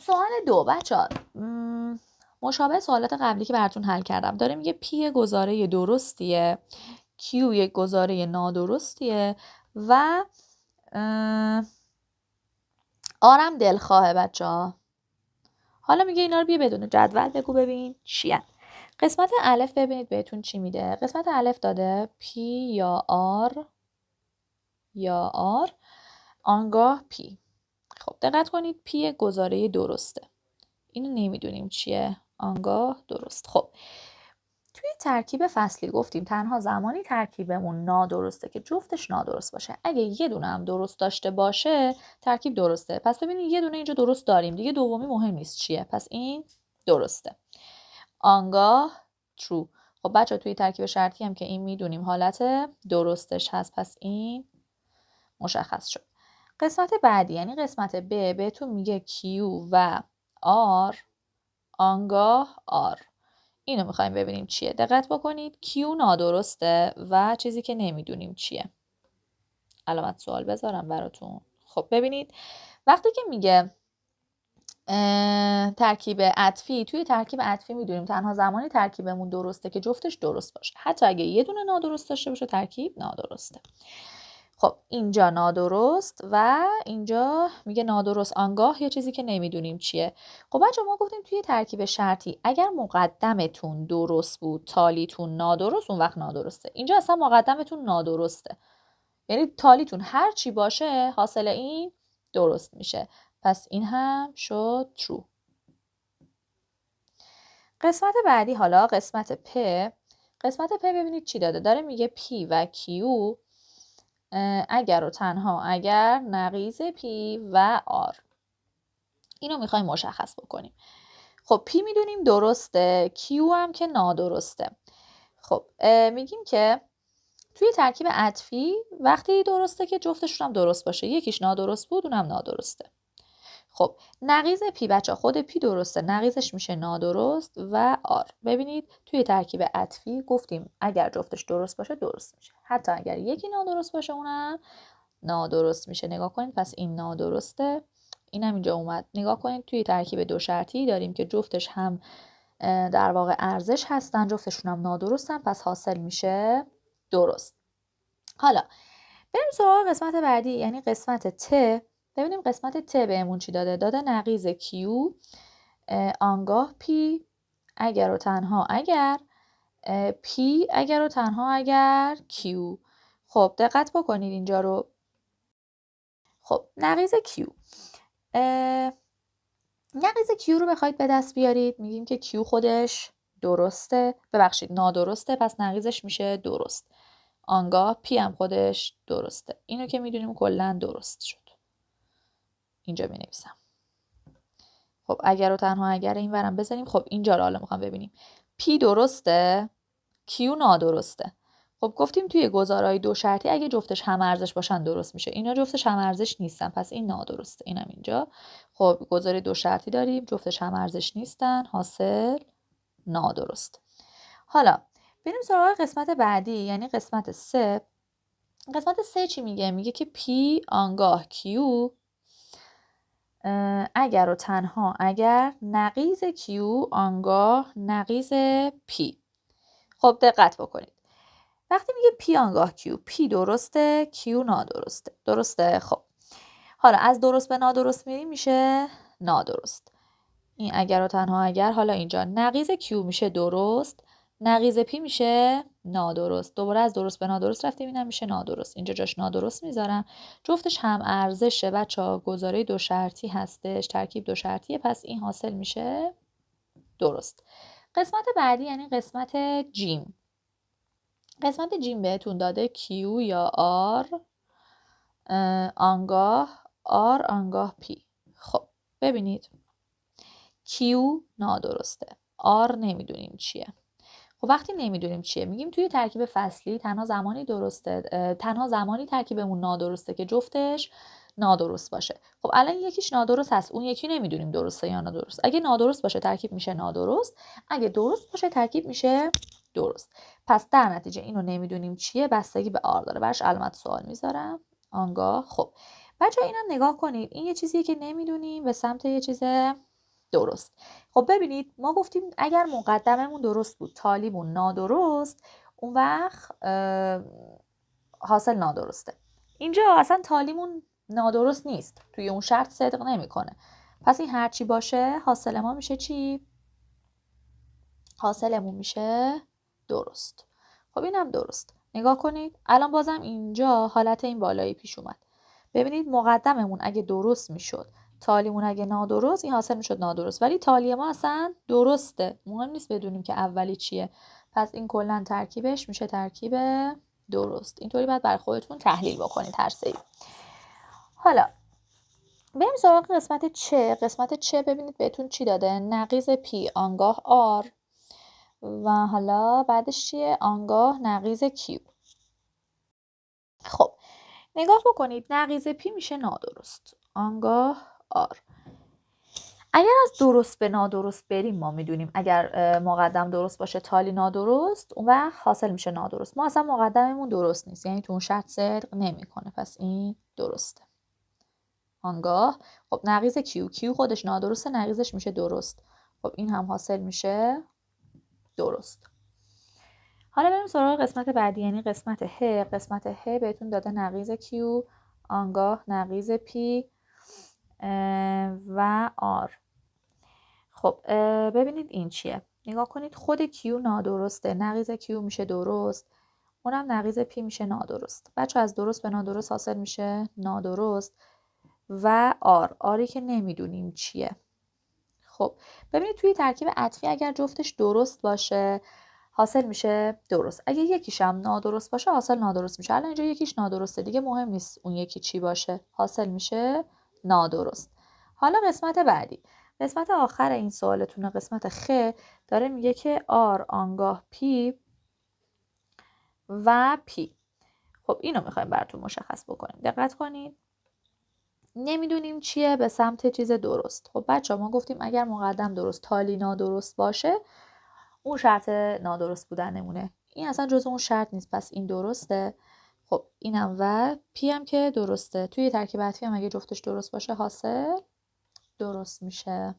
سوال 2 بچه‌ها، مشابه سوالات قبلی که براتون حل کردم. داره میگه پی گزاره درستیه، کیو یک گزاره نادرستیه و آرم دلخواهه بچه‌ها. حالا میگه اینا رو بیا بدون جدول بگو ببین چیه. قسمت الف ببینید بهتون چی میده. قسمت الف داده پی یا آر آنگاه پی. خب دقت کنید پی گزاره درسته. اینو نمیدونیم چیه، آنگاه درست. خب توی ترکیب فصلی گفتیم تنها زمانی ترکیبمون نادرسته که جفتش نادرست باشه. اگه یه دونه هم درست داشته باشه ترکیب درسته. پس ببینید یه دونه اینجا درست داریم دیگه، دومی مهم نیست چیه، پس این درسته. آنگاه true. خب بچه توی ترکیب شرطی هم که این میدونیم حالت درستش هست، پس این مشخص شد. قسمت بعدی یعنی قسمت ب بهتون میگه Q و R آنگاه R. اینو میخوایم ببینیم چیه. دقت بکنید Q نادرسته و چیزی که نمیدونیم چیه. علامت سوال بذارم براتون. خب ببینید وقتی که میگه ترکیب عطفی، توی ترکیب عطفی میدونیم تنها زمانی ترکیبمون درسته که جفتش درست باشه. حتی اگه یه دونه نادرست داشته باشه ترکیب نادرسته. خب اینجا نادرست و اینجا میگه نادرست آنگاه یه چیزی که نمیدونیم چیه. خب بچه ما گفتیم توی ترکیب شرطی اگر مقدمتون درست بود تالیتون نادرست اون وقت نادرسته. اینجا اصلا مقدمتون نادرسته، یعنی تالیتون هر چی باشه حاصل این درست میشه، پس این هم شد true. قسمت بعدی حالا قسمت پ. قسمت پ ببینید چی داده. داره میگه P و Q اگر و تنها اگر نقیض P و R. اینو میخوایم مشخص بکنیم. خب P میدونیم درسته، Q هم که نادرسته. خب میگیم که توی ترکیب عطفی وقتی درسته که جفتشون هم درست باشه، یکیش نادرست بود اونم نادرسته. خب نقیض پی بچه خود پی درسته، نقیضش میشه نادرست و آر. ببینید توی ترکیب عطفی گفتیم اگر جفتش درست باشه درست میشه، حتی اگر یکی نادرست باشه اونم نادرست میشه. نگاه کنید پس این نادرسته، اینم اینجا اومد. نگاه کنید توی ترکیب دو شرطی داریم که جفتش هم در واقع ارزش هستن، جفتشون هم نادرستن، پس حاصل میشه درست. حالا بریم سراغ قسمت بعدی یعنی قسمت ت. ببینیم قسمت ت بهمون چی داده. داده نقیض Q آنگاه P اگر و تنها اگر P اگر و تنها اگر Q. خب دقت بکنید اینجا رو. خب نقیض Q نقیض Q رو بخواید به دست بیارید میگیم که Q خودش درسته، ببخشید نادرسته، پس نقیضش میشه درست. آنگاه P هم خودش درسته. اینو که میدونیم کلا درست شد. اینجا می نویسم. خب اگر و تنها اگر این ورم بزنیم. خب اینجا رو حالا میخوام ببینیم. P درسته، Q نادرسته. خب گفتیم توی گزارهای دو شرطی اگه جفتش هم ارزش باشن درست میشه. اینا جفتش هم ارزش نیستن، پس این نادرسته. اینم اینجا. خب گزاره دو شرطی داریم، جفتش هم ارزش نیستن، حاصل نادرست. حالا بریم سراغ قسمت بعدی یعنی قسمت 3. قسمت 3 چی میگه؟ میگه که P آنگاه Q اگر و تنها اگر نقیض Q آنگاه نقیض P. خب دقت بکنید وقتی میگه P آنگاه Q، P درسته، Q نادرسته. درسته؟ خب حالا از درست به نادرست میریم میشه نادرست. این اگر و تنها اگر. حالا اینجا نقیض Q میشه درست، نقیض P میشه نادرست. دوباره از درست به نادرست رفتیم، اینم میشه نادرست. اینجا جاش نادرست میذارم. جفتش هم ارزشه بچه‌ها، گزاره دو شرطی هستش، ترکیب دو شرطیه، پس این حاصل میشه درست. قسمت بعدی یعنی قسمت جیم. قسمت جیم بهتون داده Q یا R آنگاه R آنگاه P. خب ببینید Q نادرسته، R نمیدونیم چیه. خب وقتی نمیدونیم چیه میگیم توی ترکیب فصلی تنها زمانی درسته، تنها زمانی ترکیبمون نادرسته که جفتش نادرست باشه. خب الان یکیش نادرست هست، اون یکی نمیدونیم درسته یا نادرست. اگه نادرست باشه ترکیب میشه نادرست، اگه درست باشه ترکیب میشه درست. پس در نتیجه اینو نمیدونیم چیه، بستگی به آر داره، براش علامت سوال میذارم. آنگاه خب بچه‌ها اینم نگاه کنید، این یه چیزیه که نمیدونیم به سمت یه چیز درست. خب ببینید ما گفتیم اگر مقدممون درست بود تالیمون نادرست، اون وقت حاصل نادرسته. اینجا اصلا تالیمون نادرست نیست، توی اون شرط صدق نمیکنه. پس این هرچی باشه حاصل ما میشه چی؟ حاصلمون میشه درست. خب اینم درست. نگاه کنید الان بازم اینجا حالت این بالایی پیش اومد. ببینید مقدممون اگه درست میشد، تالیمون اگه نادرست، این حاصل میشد نادرست، ولی تالی ما اصلا درسته. مهم نیست بدونیم که اولی چیه. پس این کلا ترکیبش میشه ترکیب درست. اینطوری باید برای خودتون تحلیل بکنید هر سری. حالا بریم سراغ قسمت چه. قسمت چه ببینید بهتون چی داده؟ نقیض پی آنگاه آر و حالا بعدش چیه؟ آنگاه نقیض کیو. خب نگاه بکنید نقیض پی میشه نادرست، آنگاه آر. اگر از درست به نادرست بریم ما میدونیم اگر مقدم درست باشه تالی نادرست، اون وقت حاصل میشه نادرست. ما اصلا مقدممون درست نیست، یعنی تو اون شرط صدق نمیکنه، پس این درسته. آنگاه خب نقیض کیو خودش نادرسته، نقیضش میشه درست. خب این هم حاصل میشه درست. حالا بریم سراغ قسمت بعدی، یعنی قسمت ه. قسمت ه بهتون داده نقیض کیو آنگاه نقیض پی و آر. خب ببینید این چیه. نگاه کنید خود کیو نادرسته، نقیض کیو میشه درست، اونم نقیض پی میشه نادرست. بچه از درست به نادرست حاصل میشه نادرست و آری که نمیدونیم چیه. خب ببینید توی ترکیب عطفی اگر جفتش درست باشه حاصل میشه درست، اگه یکیش هم نادرست باشه حاصل نادرست میشه. الان اینجا یکیش نادرسته دیگه، مهم نیست اون یکی چی باشه، حاصل میشه نادرست. حالا قسمت بعدی، قسمت آخر این سوالتون، قسمت خ، داره میگه که آر آنگاه پی و پی. خب اینو میخوایم براتون مشخص بکنیم. دقت کنید نمیدونیم چیه به سمت چیز درست. خب بچه ما گفتیم اگر مقدم درست تالی نادرست باشه اون شرط نادرست بودن نمونه. این اصلا جزء اون شرط نیست، پس این درسته. خب اینم و پی هم که درسته. توی ترکیب عطفی هم اگه جفتش درست باشه حاصل درست میشه.